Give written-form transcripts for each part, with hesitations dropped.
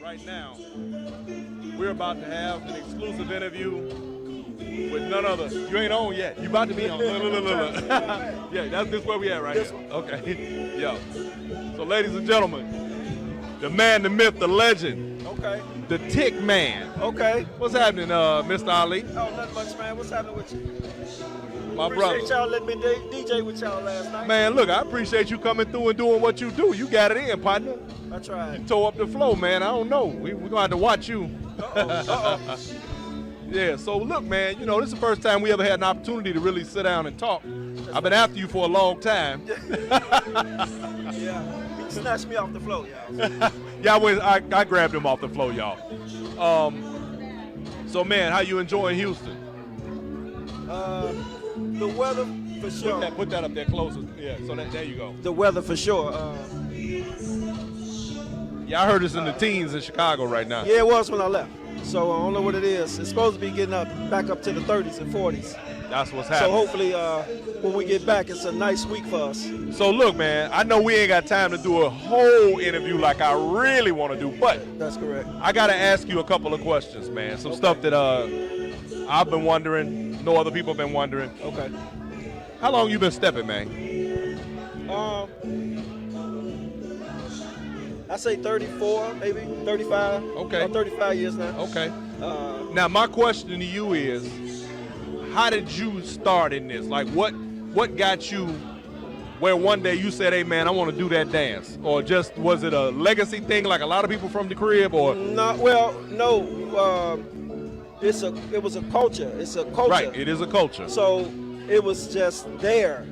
right now, we're about to have an exclusive interview with none other. You ain't on yet. You about to be on. Look. Yeah, this where we at right here. Okay. Yo. So, ladies and gentlemen, the man, the myth, the legend. Okay. The Tyk Man. Okay. What's happening, Mr. Ali? Oh, nothing much, man. What's happening with you? My brother. Appreciate y'all letting me DJ with y'all last night. Man, look, I appreciate you coming through and doing what you do. You got it in, partner. I tried. You tore up the flow, man. I don't know. We're going to have to watch you. Uh-oh. Yeah, so look, man, you know, this is the first time we ever had an opportunity to really sit down and talk. I've been after you for a long time. Yeah, he snatched me off the floor, y'all. Yeah, I grabbed him off the floor, y'all. So, man, how you enjoying Houston? The weather, for sure. Put that up there closer. Yeah, so there you go. The weather, for sure. Yeah, I heard it's in the teens in Chicago right now. Yeah, it was when I left. So I don't know what it is. It's supposed to be getting back up to the 30s and 40s. That's what's happening. So hopefully when we get back, it's a nice week for us. So look, man, I know we ain't got time to do a whole interview like I really want to do, but that's correct. I got to ask you a couple of questions, man. Some stuff that I've been wondering, no other people have been wondering. Okay. How long you been stepping, man? I say 34, maybe 35. Okay. About 35 years now. Okay. Now my question to you is, how did you start in this? Like, what got you where one day you said, hey, man, I want to do that dance? Or just, was it a legacy thing like a lot of people from the crib? Or no, it was a culture. It's a culture. Right, it is a culture. So it was just there.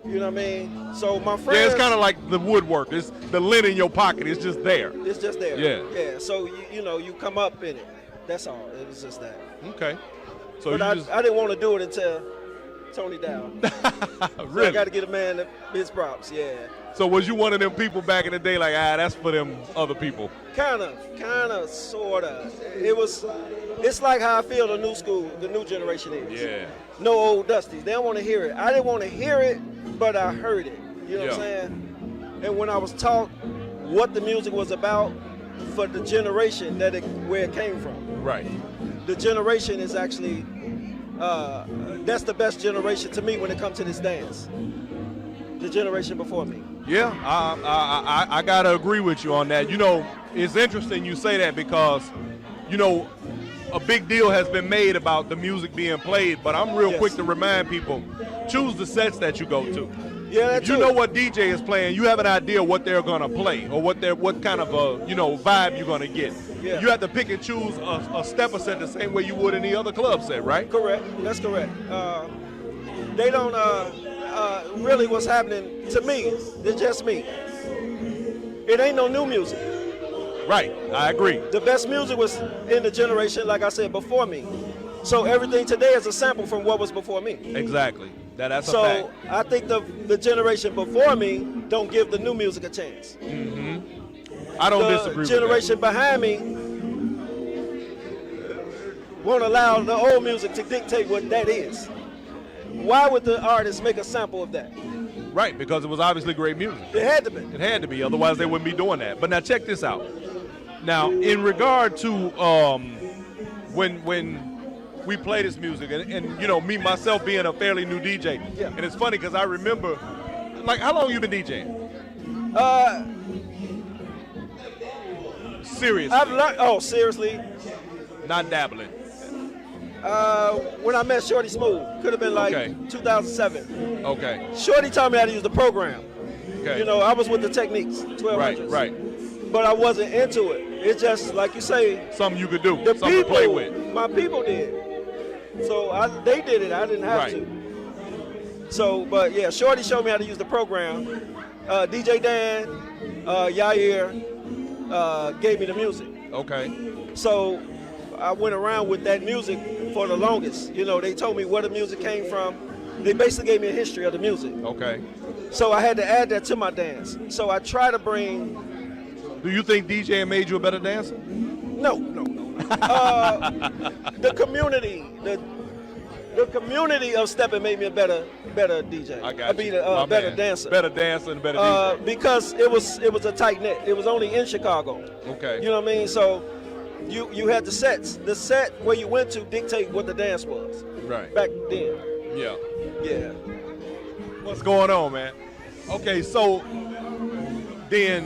You know what I mean? So my friends. Yeah, it's kind of like the woodwork. It's the lint in your pocket. It's just there. It's just there. Yeah. Yeah. So you come up in it. That's all. It was just that. Okay. So but I didn't want to do it until Tony down. Really? So I got to get a man his props. Yeah. So was you one of them people back in the day, like, that's for them other people? Kind of, sort of. It's like how I feel the new generation is. Yeah. No old dusties. They don't want to hear it. I didn't want to hear it, but I heard it. You know what I'm saying? And when I was taught what the music was about for the generation where it came from. Right. The generation is actually, that's the best generation to me when it comes to this dance. The generation before me. Yeah, I got to agree with you on that. You know, it's interesting you say that because, you know, a big deal has been made about the music being played, but I'm real quick to remind people, choose the sets that you go to. Yeah, that's If you know what DJ is playing, you have an idea what they're going to play or what kind of vibe you're going to get. Yeah. You have to pick and choose a stepper set the same way you would any other club set, right? Correct. That's correct. They don't really what's happening to me. It's just me. It ain't no new music. Right. I agree. The best music was in the generation, like I said, before me. So everything today is a sample from what was before me. Exactly. That's a fact. So I think the generation before me don't give the new music a chance. Mm-hmm. I don't disagree with that. The generation behind me won't allow the old music to dictate what that is. Why would the artist make a sample of that? Right, because it was obviously great music. It had to be. It had to be, otherwise they wouldn't be doing that. But now check this out. Now, in regard to when we play this music, and you know, me myself being a fairly new DJ, and it's funny because I remember, like, how long you been DJing? Seriously? I've learned. Seriously? Not dabbling. When I met Shorty Smooth, could have been like 2007. Okay. Shorty taught me how to use the program. Okay. You know, I was with the Techniques, 1200s. Right. But I wasn't into it. It's just like you say. Something you could do. The something people, to play with. My people did. So they did it. I didn't have to. So, but yeah, Shorty showed me how to use the program. DJ Dan, Yair gave me the music. Okay. So I went around with that music for the longest. You know, they told me where the music came from. They basically gave me a history of the music. Okay. So I had to add that to my dance. So I try to bring. Do you think DJing made you a better dancer? No. The community, The community of Steppin made me a better DJ. I got be you. a better Man. dancer. Better dancer and better DJ. Because it was a tight knit. It was only in Chicago. Okay. You know what I mean? So you had the sets. The set where you went to dictate what the dance was. Right. Back then. Yeah. Yeah. What's going on, man? Okay, so then,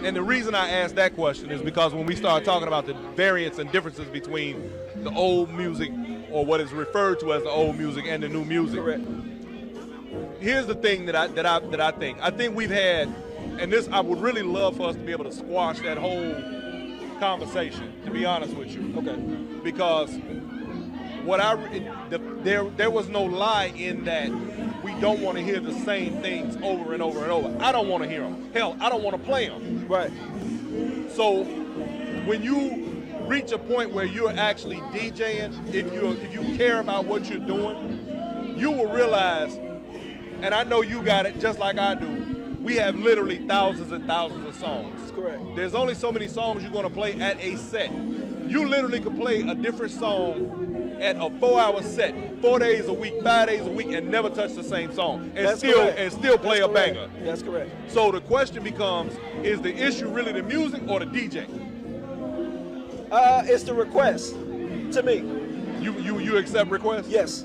and the reason I asked that question is because when we start talking about the variance and differences between the old music, or what is referred to as the old music, and the new music. Correct. Here's the thing that I think. I think we've had, and this I would really love for us to be able to squash that whole conversation. To be honest with you, Okay. because there was no lie in that we don't want to hear the same things over and over and over. I don't want to hear them. Hell, I don't want to play them. Right. So when you reach a point where you're actually DJing, if you care about what you're doing, you will realize, and I know you got it just like I do, we have literally thousands and thousands of songs. That's correct. There's only so many songs you're going to play at a set. You literally could play a different song at a 4-hour set, 4 days a week, 5 days a week, and never touch the same song, and That's still correct. and still play That's a correct. banger. That's correct. So the question becomes: is the issue really the music or the DJ? It's the request. To me, You accept requests? yes.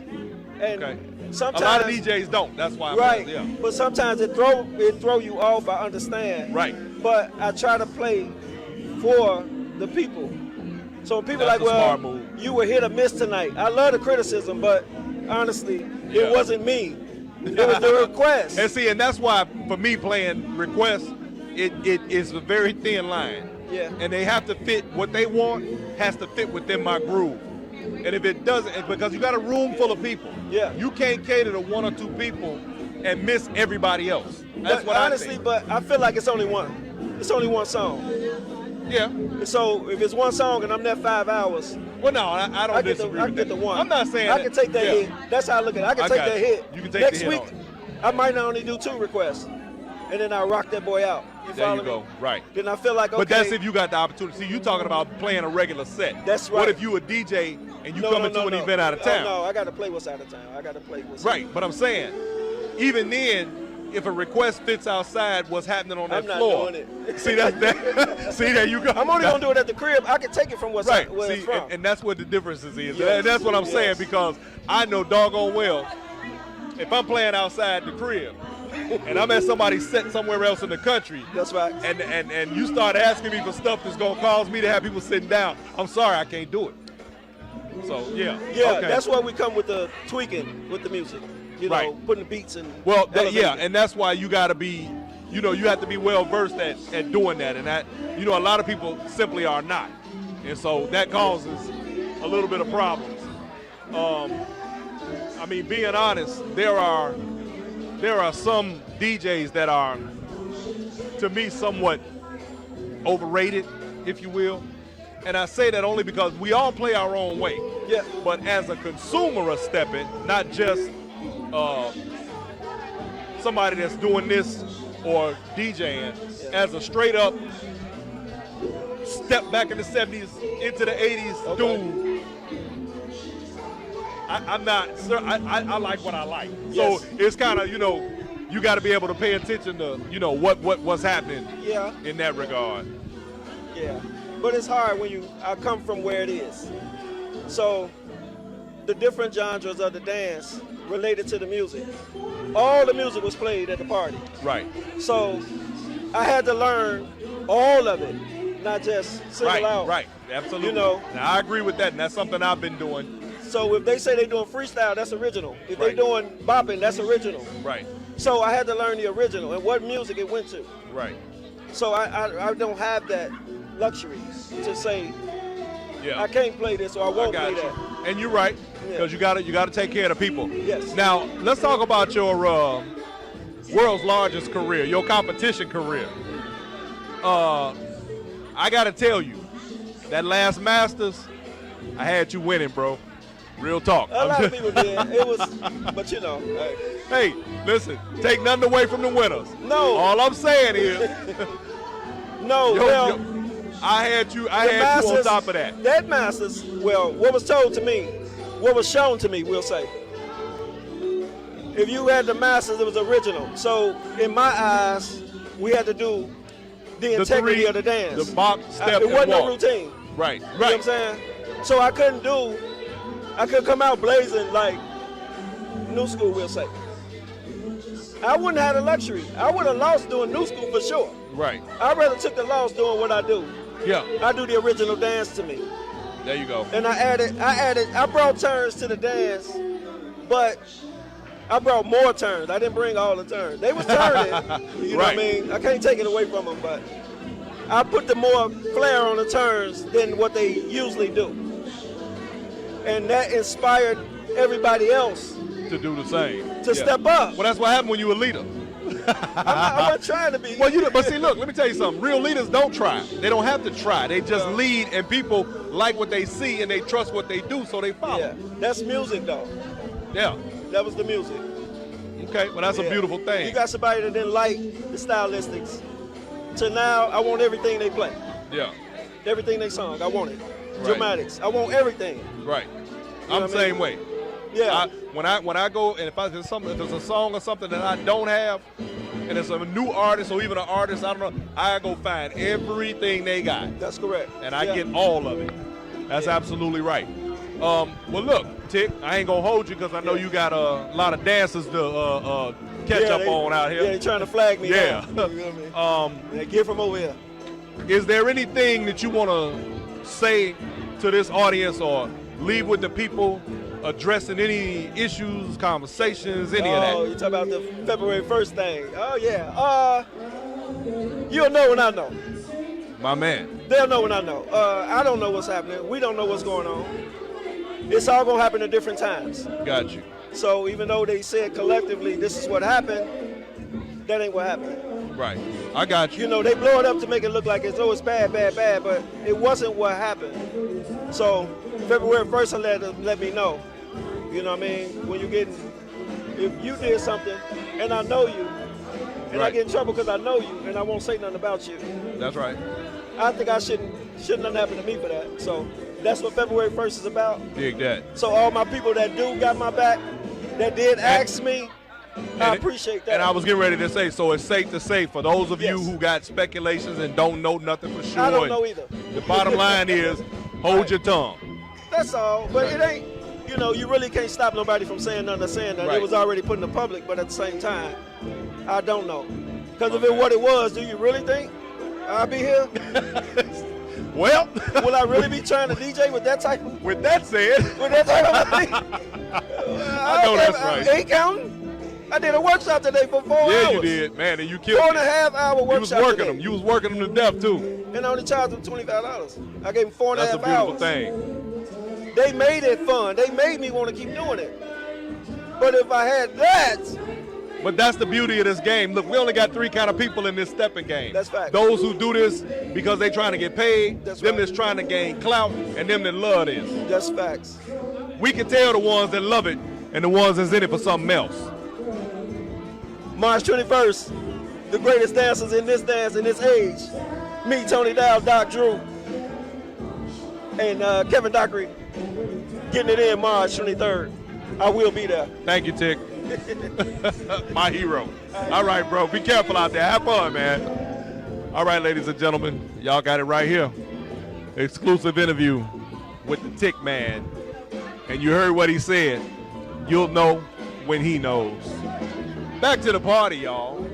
And Okay. sometimes A lot of DJs don't. That's why I'm right. yeah. But sometimes it throw you off. I understand. Right. But I try to play for the people. So when people That's like, a well, smart move. you were hit or miss tonight. I love the criticism, but honestly, Yeah. it wasn't me. It was the request. And see, and that's why for me playing requests, it is a very thin line. Yeah. And they have to fit what they want has to fit within my groove. And if it doesn't, because you got a room full of people. Yeah. You can't cater to 1 or 2 people and miss everybody else. That's But what honestly, I think. but I feel like it's only one. It's only one song. Yeah. So if it's one song and I'm there 5 hours, Well, no, I don't I get disagree I with get that. the one. I'm not saying I can take that yeah. hit. That's how I look at it. I can I take got that you. hit. You can take Next the hit week, on I might not only do 2 requests, and then I rock that boy out. You There follow you go. me? Right. Then I feel like, okay. But that's if you got the opportunity. See, you talking about playing a regular set. That's What right. if you a DJ and you No, coming no, to an no. event out of Oh, town? no, I got to play what's out of town. I got to play what's Right, but I'm saying, even then, if a request fits outside what's happening on that I'm not floor. doing it. See that? See, there you go. I'm only going to do it at the crib. I can take it from what's Right. where See, it's from. and that's what the differences is. Yes. And that's what I'm saying, Yes. because I know doggone well, if I'm playing outside the crib and I'm at somebody's set somewhere else in the country, That's right. and you start asking me for stuff that's gonna cause me to have people sitting down, I'm sorry, I can't do it. So yeah. Yeah, Okay. that's why we come with the tweaking with the music. You know, Right. putting the beats in. Well, yeah, elevating. and that's why you got to be, you have to be well versed at doing that, and that, a lot of people simply are not, and so that causes a little bit of problems. I mean, being honest, there are some DJs that are, to me, somewhat overrated, if you will, and I say that only because we all play our own way. Yeah. But as a consumer of Steppin, not just somebody that's doing this or DJing, as a straight up step back in the 70s into the 80s dude, I'm not, sir, I like what I like. Yes. So it's kind of, you got to be able to pay attention to, what's happening Yeah. in that regard. Yeah, but it's hard when I come from where it is. So the different genres of the dance related to the music. All the music was played at the party. Right. So I had to learn all of it, not just single out. Right, absolutely. Now, I agree with that, and that's something I've been doing. So if they say they're doing freestyle, that's original. If Right. they're doing bopping, that's original. Right, So I had to learn the original and what music it went to. right. So I don't have that luxury to say Yeah. I can't play this or I I won't got play you. that. And you're right, Yeah. because you got to take care of the people. Yes. Now, let's talk about your world's largest career, your competition career. I got to tell you, that last Masters, I had you winning, bro. Real talk. A lot of people did. It was, but Hey, listen, take nothing away from the winners. No. All I'm saying is, no, well, I had you the on top of that. That Masters, well, what was told to me, what was shown to me, we'll say, If you had the masters, it was original. So in my eyes, we had to do the integrity of the dance. The box, step, it wasn't and walk. no routine. Right, You know what I'm saying? So I couldn't come out blazing like new school will say. I wouldn't have the luxury. I would have lost doing new school for sure. Right. I'd rather took the loss doing what I do. Yeah. I do the original dance to me. There you go. And I brought turns to the dance, but I brought more turns. I didn't bring all the turns. They was turning, you know what I mean? I can't take it away from them, but I put the more flair on the turns than what they usually do. And that inspired everybody else to do the same. To step up. Well, that's what happened when you were a leader. I wasn't trying to be. Well, but see, look, let me tell you something. Real leaders don't try. They don't have to try. They just lead, and people like what they see, and they trust what they do, so they follow. Yeah, that's music, though. Yeah. That was the music. Okay, well, that's a beautiful thing. You got somebody that didn't like the stylistics. To now, I want everything they play. Yeah. Everything they sung, I want it. Right. Dramatics, I want everything. Right. You know I'm the same way. Yeah. When I go, and if there's a song or something that I don't have, and it's a new artist or even an artist, I don't know, I go find everything they got. That's correct. And I get all of it. That's absolutely right. Well, look, Tyk, I ain't gonna hold you because I know you got a lot of dancers to catch up on out here. Yeah, they trying to flag me. Yeah. Now, you know what I mean? Get from over here. Is there anything that you want to say to this audience or leave with the people addressing any issues, conversations, any of that? Oh, you talking about the February 1st thing. Oh, yeah. You'll know when I know. My man. They'll know when I know. I don't know what's happening. We don't know what's going on. It's all going to happen at different times. Got you. So even though they said collectively this is what happened, that ain't what happened. Right. I got you. You know, they blow it up to make it look like it's bad, but it wasn't what happened. So February 1st let me know. You know what I mean? When you if you did something and I know you, and I get in trouble because I know you and I won't say nothing about you. That's right. I think I shouldn't nothing happen to me for that. So that's what February 1st is about. Dig that. So all my people that do got my back, that did ask me, I appreciate that. And I was getting ready to say, so it's safe to say for those of you who got speculations and don't know nothing for sure. I don't know either. The bottom line is, hold your tongue. That's all. But it ain't, you really can't stop nobody from saying nothing or saying that. Right. It was already put in the public, but at the same time, I don't know. Because if what it was, do you really think I'll be here? Well, will I really be trying to DJ with that type of? With that said, with that type of thing? I know that's right. I ain't counting. I did a workshop today for 4 hours. Yeah, you did, man, and you killed 4.5 hour workshop. You was working them. You was working them to death too. And I only charged them $25. I gave them 4.5 hours. That's a beautiful thing. They made it fun. They made me want to keep doing it. But if I had that. But that's the beauty of this game. Look, we only got 3 kind of people in this stepping game. That's fact. Those who do this because they trying to get paid, that's them right. that's trying to gain clout, and them that love this. That's facts. We can tell the ones that love it and the ones that's in it for something else. March 21st, the greatest dancers in this dance in this age. Me, Tony Dow, Doc Drew, and Kevin Dockery getting it in March 23rd. I will be there. Thank you, Tyk. My hero. All right, bro. Be careful out there. Have fun, man. All right, ladies and gentlemen. Y'all got it right here. Exclusive interview with the Tyk Man. And you heard what he said. You'll know when he knows. Back to the party, y'all.